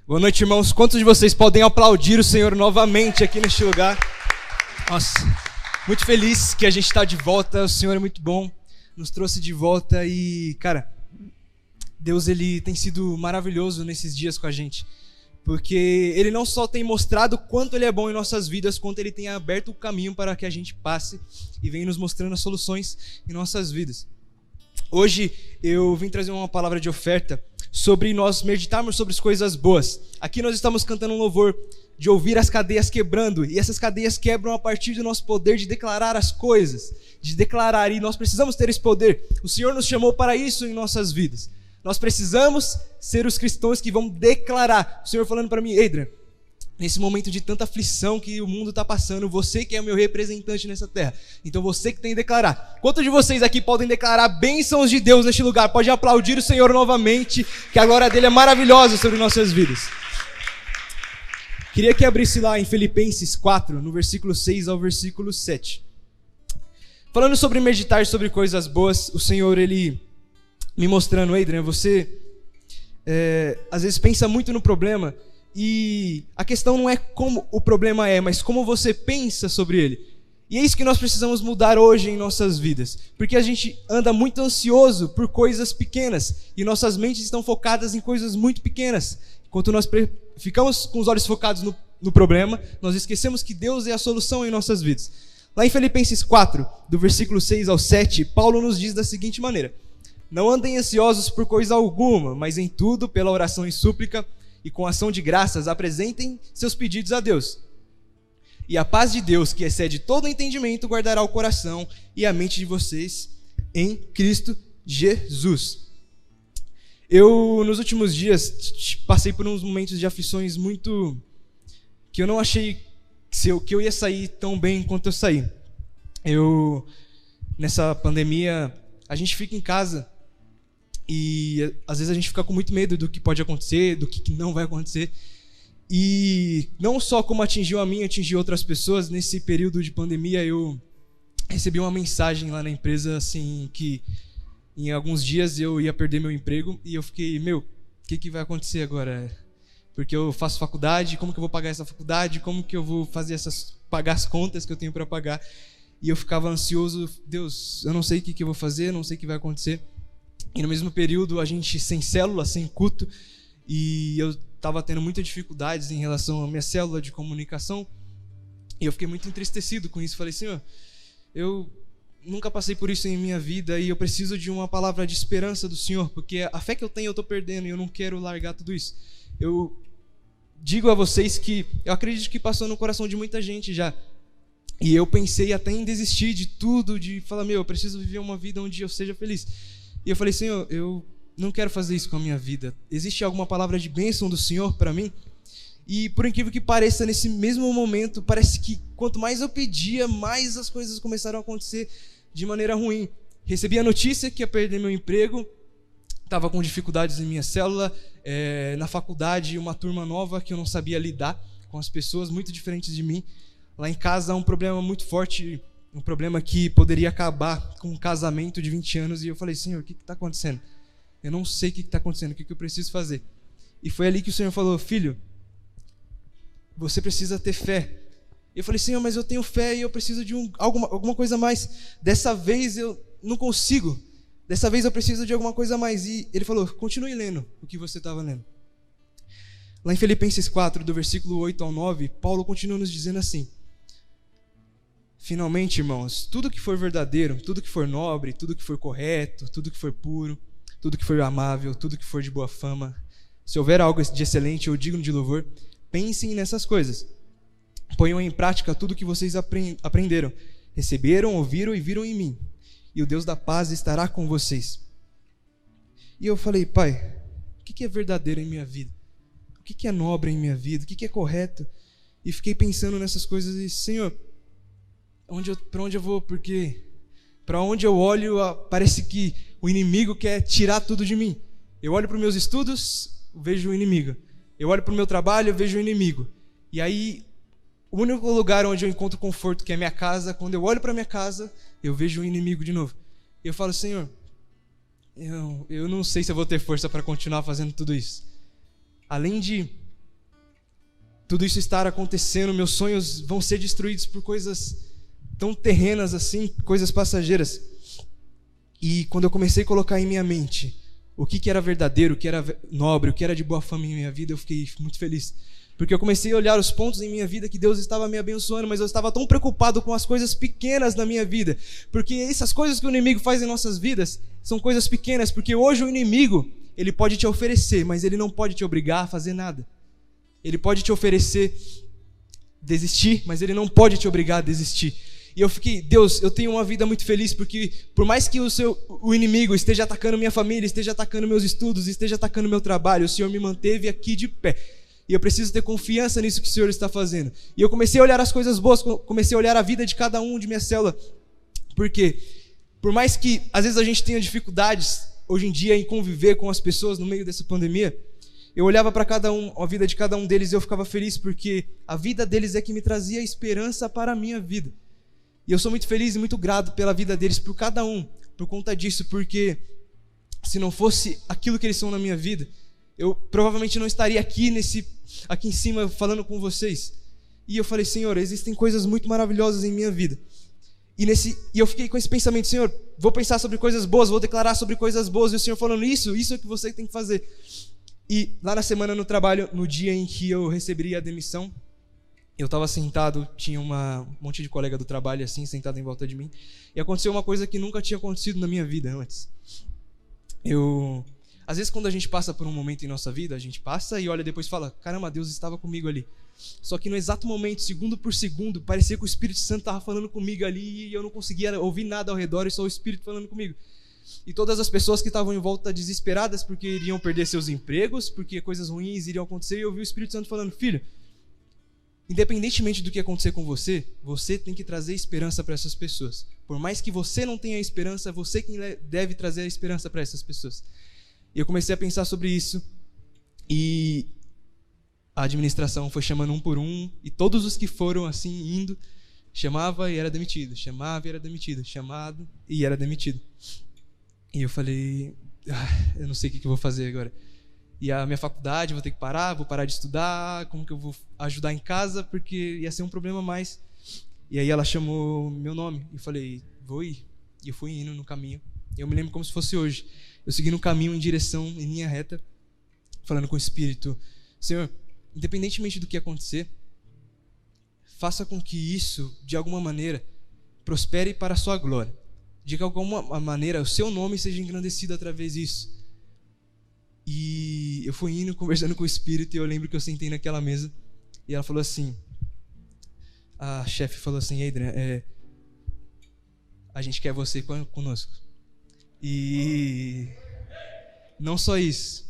Boa noite, irmãos. Quantos de vocês podem aplaudir o Senhor novamente aqui neste lugar? Nossa, muito feliz que a gente está de volta. O Senhor é muito bom, nos trouxe de volta e, cara, Deus ele tem sido maravilhoso nesses dias com a gente. Porque Ele não só tem mostrado quanto Ele é bom em nossas vidas, quanto Ele tem aberto o caminho para que a gente passe e vem nos mostrando as soluções em nossas vidas. Hoje eu vim trazer uma palavra de oferta sobre nós meditarmos sobre as coisas boas. Aqui nós estamos cantando um louvor de ouvir as cadeias quebrando, e essas cadeias quebram a partir do nosso poder de declarar as coisas, de declarar, e nós precisamos ter esse poder. O Senhor nos chamou para isso em nossas vidas. Nós precisamos ser os cristãos que vão declarar. O Senhor falando para mim: Adrian, nesse momento de tanta aflição que o mundo está passando, você que é o meu representante nessa terra, então você que tem que declarar. Quantos de vocês aqui podem declarar bênçãos de Deus neste lugar? Pode aplaudir o Senhor novamente, que a glória dele é maravilhosa sobre nossas vidas. Queria que abrisse lá em Filipenses 4, no versículo 6 ao versículo 7. Falando sobre meditar sobre coisas boas, o Senhor ele me mostrando: Adrian, você às vezes pensa muito no problema, e a questão não é como o problema é, mas como você pensa sobre ele. E é isso que nós precisamos mudar hoje em nossas vidas, porque a gente anda muito ansioso por coisas pequenas, e nossas mentes estão focadas em coisas muito pequenas. Enquanto nós ficamos com os olhos focados no problema, nós esquecemos que Deus é a solução em nossas vidas. Lá em Filipenses 4, do versículo 6 ao 7, Paulo nos diz da seguinte maneira: não andem ansiosos por coisa alguma, mas em tudo, pela oração e súplica, e com ação de graças, apresentem seus pedidos a Deus. E a paz de Deus, que excede todo entendimento, guardará o coração e a mente de vocês em Cristo Jesus. Eu, nos últimos dias, passei por uns momentos de aflições muito... que eu não achei que eu ia sair tão bem quanto eu saí. Nessa pandemia, a gente fica em casa e às vezes a gente fica com muito medo do que pode acontecer, do que não vai acontecer. E não só como atingiu a mim, atingiu outras pessoas. Nesse período de pandemia eu recebi uma mensagem lá na empresa assim, que em alguns dias eu ia perder meu emprego. E eu fiquei: o que vai acontecer agora? Porque eu faço faculdade, como que eu vou pagar essa faculdade? Como que eu vou fazer pagar as contas que eu tenho para pagar? E eu ficava ansioso: Deus, eu não sei o que eu vou fazer, não sei o que vai acontecer. E no mesmo período, a gente sem célula, sem culto, e eu estava tendo muitas dificuldades em relação à minha célula de comunicação, e eu fiquei muito entristecido com isso. Falei: Senhor, eu nunca passei por isso em minha vida, e eu preciso de uma palavra de esperança do Senhor, porque a fé que eu tenho eu estou perdendo, e eu não quero largar tudo isso. Eu digo a vocês que eu acredito que passou no coração de muita gente já, e eu pensei até em desistir de tudo, de falar: eu preciso viver uma vida onde eu seja feliz. E eu falei: Senhor, eu não quero fazer isso com a minha vida. Existe alguma palavra de bênção do Senhor para mim? E por incrível que pareça, nesse mesmo momento, parece que quanto mais eu pedia, mais as coisas começaram a acontecer de maneira ruim. Recebi a notícia que ia perder meu emprego, estava com dificuldades em minha célula, na faculdade uma turma nova que eu não sabia lidar com as pessoas muito diferentes de mim. Lá em casa um problema muito forte, um problema que poderia acabar com um casamento de 20 anos. E eu falei: Senhor, o que está acontecendo? Eu não sei o que está acontecendo, o que eu preciso fazer. E foi ali que o Senhor falou: filho, você precisa ter fé. E eu falei: Senhor, mas eu tenho fé e eu preciso de alguma coisa a mais. Dessa vez eu não consigo. Dessa vez eu preciso de alguma coisa a mais. E ele falou: continue lendo o que você estava lendo. Lá em Filipenses 4, do versículo 8 ao 9, Paulo continua nos dizendo assim: finalmente, irmãos, tudo que for verdadeiro, tudo que for nobre, tudo que for correto, tudo que for puro, tudo que for amável, tudo que for de boa fama, se houver algo de excelente ou digno de louvor, pensem nessas coisas. Ponham em prática tudo que vocês aprenderam, receberam, ouviram e viram em mim, e o Deus da paz estará com vocês. E eu falei: Pai, o que é verdadeiro em minha vida? O que é nobre em minha vida? O que é correto? E fiquei pensando nessas coisas e: Senhor, para onde eu vou? Porque para onde eu olho, parece que o inimigo quer tirar tudo de mim. Eu olho para os meus estudos, vejo o inimigo. Eu olho para o meu trabalho, eu vejo o inimigo. E aí, o único lugar onde eu encontro conforto, que é a minha casa, quando eu olho para a minha casa, eu vejo o inimigo de novo. E eu falo: Senhor, eu não sei se eu vou ter força para continuar fazendo tudo isso. Além de tudo isso estar acontecendo, meus sonhos vão ser destruídos por coisas tão terrenas assim, coisas passageiras. E quando eu comecei a colocar em minha mente o que era verdadeiro, o que era nobre, o que era de boa fama em minha vida, eu fiquei muito feliz. Porque eu comecei a olhar os pontos em minha vida que Deus estava me abençoando, mas eu estava tão preocupado com as coisas pequenas da minha vida. Porque essas coisas que o inimigo faz em nossas vidas são coisas pequenas, porque hoje o inimigo, ele pode te oferecer, mas ele não pode te obrigar a fazer nada. Ele pode te oferecer desistir, mas ele não pode te obrigar a desistir. E eu fiquei, Deus, eu tenho uma vida muito feliz, porque por mais que o inimigo esteja atacando minha família, esteja atacando meus estudos, esteja atacando meu trabalho, o Senhor me manteve aqui de pé. E eu preciso ter confiança nisso que o Senhor está fazendo. E eu comecei a olhar as coisas boas, comecei a olhar a vida de cada um de minha célula. Porque por mais que às vezes a gente tenha dificuldades hoje em dia em conviver com as pessoas no meio dessa pandemia, eu olhava para cada um, a vida de cada um deles, e eu ficava feliz, porque a vida deles é que me trazia esperança para a minha vida. E eu sou muito feliz e muito grato pela vida deles, por cada um, por conta disso, porque se não fosse aquilo que eles são na minha vida, eu provavelmente não estaria aqui em cima falando com vocês. E eu falei, Senhor, existem coisas muito maravilhosas em minha vida. E eu fiquei com esse pensamento, Senhor, vou pensar sobre coisas boas, vou declarar sobre coisas boas. E o Senhor falando, isso é o que você tem que fazer. E lá na semana no trabalho, no dia em que eu receberia a demissão, eu estava sentado, tinha um monte de colega do trabalho assim, sentado em volta de mim. E aconteceu uma coisa que nunca tinha acontecido na minha vida antes. Às vezes quando a gente passa por um momento em nossa vida, a gente passa e olha depois e fala, caramba, Deus estava comigo ali. Só que no exato momento, segundo por segundo, parecia que o Espírito Santo estava falando comigo ali, e eu não conseguia ouvir nada ao redor, e só o Espírito falando comigo. E todas as pessoas que estavam em volta desesperadas porque iriam perder seus empregos, porque coisas ruins iriam acontecer, e eu vi o Espírito Santo falando, filho, independentemente do que acontecer com você, você tem que trazer esperança para essas pessoas. Por mais que você não tenha esperança, é você quem deve trazer a esperança para essas pessoas. E eu comecei a pensar sobre isso, e a administração foi chamando um por um, e todos os que foram assim indo, chamava e era demitido, chamava e era demitido, chamado e era demitido. E eu falei, eu não sei o que eu vou fazer agora. E a minha faculdade, vou ter que parar, vou parar de estudar, como que eu vou ajudar em casa, porque ia ser um problema a mais. E aí ela chamou meu nome, e eu falei, vou ir. E eu fui indo no caminho. Eu me lembro como se fosse hoje. Eu segui no caminho em linha reta, falando com o Espírito, Senhor, independentemente do que acontecer, faça com que isso, de alguma maneira, prospere para a sua glória. De que de alguma maneira o seu nome seja engrandecido através disso. E eu fui indo, conversando com o Espírito, e eu lembro que eu sentei naquela mesa, e ela falou assim, a chefe falou assim, Adrian, a gente quer você conosco. E não só isso,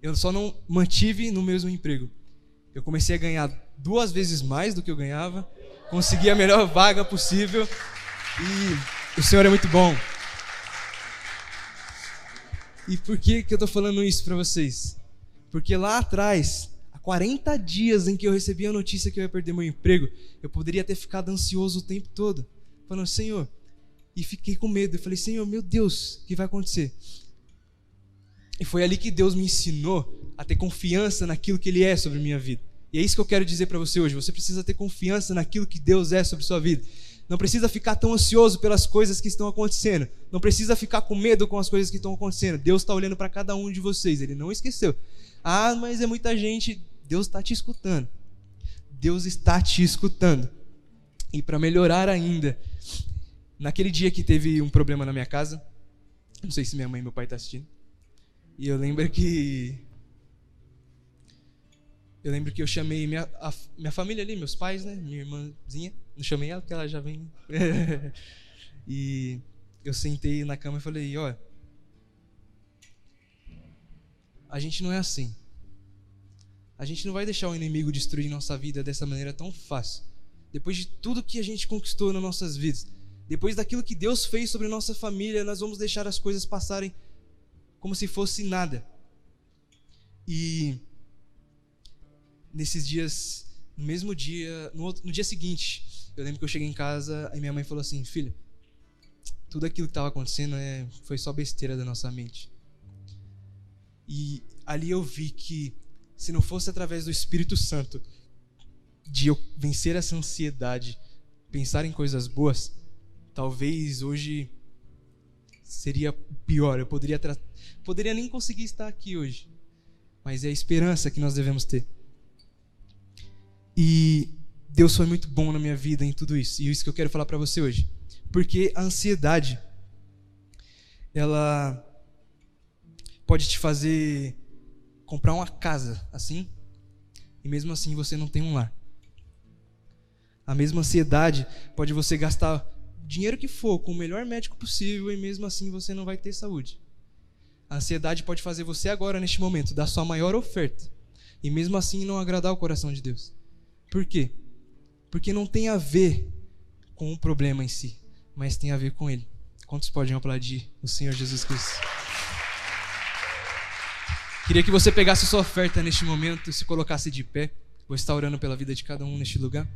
eu só não mantive no mesmo emprego. Eu comecei a ganhar 2 vezes mais do que eu ganhava, consegui a melhor vaga possível, e o Senhor é muito bom. E por que eu estou falando isso para vocês? Porque lá atrás, há 40 dias em que eu recebi a notícia que eu ia perder meu emprego, eu poderia ter ficado ansioso o tempo todo, falando, Senhor, e fiquei com medo. Eu falei, Senhor, meu Deus, o que vai acontecer? E foi ali que Deus me ensinou a ter confiança naquilo que Ele é sobre minha vida. E é isso que eu quero dizer para você hoje. Você precisa ter confiança naquilo que Deus é sobre sua vida. Não precisa ficar tão ansioso pelas coisas que estão acontecendo. Não precisa ficar com medo com as coisas que estão acontecendo. Deus está olhando para cada um de vocês. Ele não esqueceu. Ah, mas é muita gente. Deus está te escutando. Deus está te escutando. E para melhorar ainda, naquele dia que teve um problema na minha casa, não sei se minha mãe e meu pai estão assistindo, e eu lembro que eu chamei minha família ali, meus pais, né, minha irmãzinha, não chamei ela porque ela já vem. E eu sentei na cama e falei, ó, a gente não é assim. A gente não vai deixar o inimigo destruir nossa vida dessa maneira tão fácil. Depois de tudo que a gente conquistou nas nossas vidas, depois daquilo que Deus fez sobre nossa família, nós vamos deixar as coisas passarem como se fosse nada. E nesses dias, no mesmo dia, no dia seguinte, eu lembro que eu cheguei em casa e minha mãe falou assim, filho, tudo aquilo que estava acontecendo foi só besteira da nossa mente. E ali eu vi que se não fosse através do Espírito Santo, de eu vencer essa ansiedade, pensar em coisas boas, talvez hoje seria pior. Eu poderia nem conseguir estar aqui hoje. Mas é a esperança que nós devemos ter. E Deus foi muito bom na minha vida em tudo isso. E isso que eu quero falar para você hoje. Porque a ansiedade, ela pode te fazer comprar uma casa, assim, e mesmo assim você não tem um lar. A mesma ansiedade pode você gastar o dinheiro que for com o melhor médico possível e mesmo assim você não vai ter saúde. A ansiedade pode fazer você agora, neste momento, dar sua maior oferta e mesmo assim não agradar o coração de Deus. Por quê? Porque não tem a ver com o problema em si, mas tem a ver com Ele. Quantos podem aplaudir o Senhor Jesus Cristo? Queria que você pegasse sua oferta neste momento e se colocasse de pé. Vou estar orando pela vida de cada um neste lugar.